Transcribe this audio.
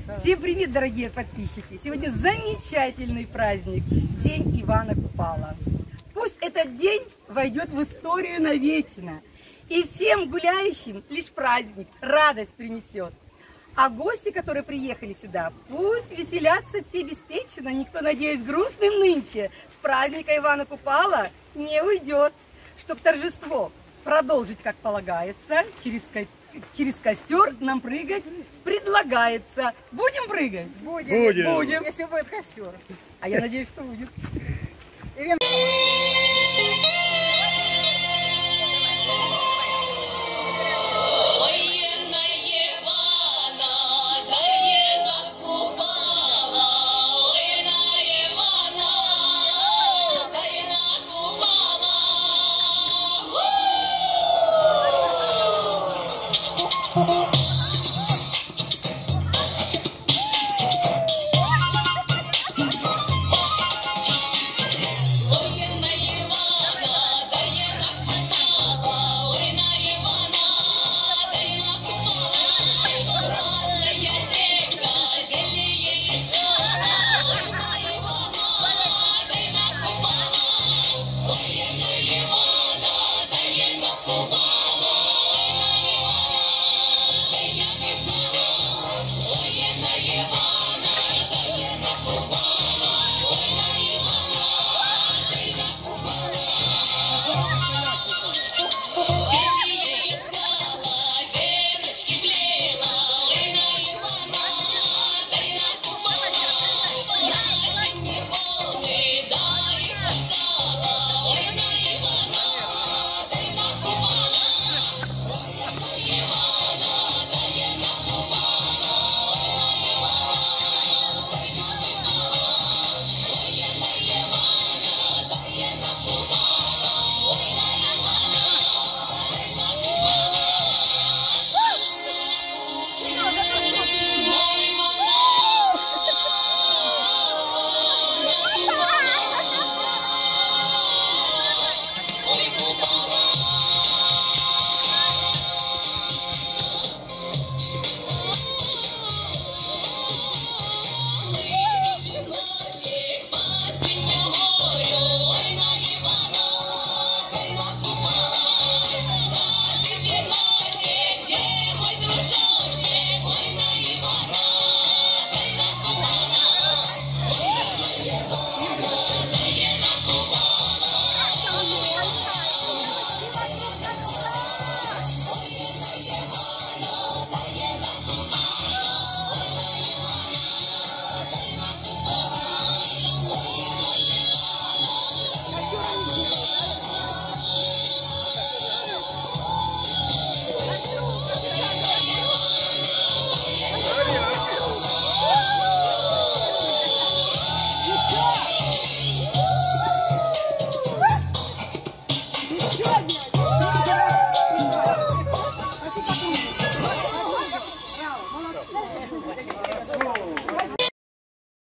Всем привет, дорогие подписчики! Сегодня замечательный праздник, День Ивана Купала. Пусть этот день войдет в историю навечно, и всем гуляющим лишь праздник, радость принесет. А гости, которые приехали сюда, пусть веселятся все беспечно, никто, надеюсь, грустным нынче с праздника Ивана Купала не уйдет. Чтоб торжество продолжить, как полагается, через костер нам прыгать предлагается. Будем прыгать? Будем. Если будет костер. А я надеюсь, что будет.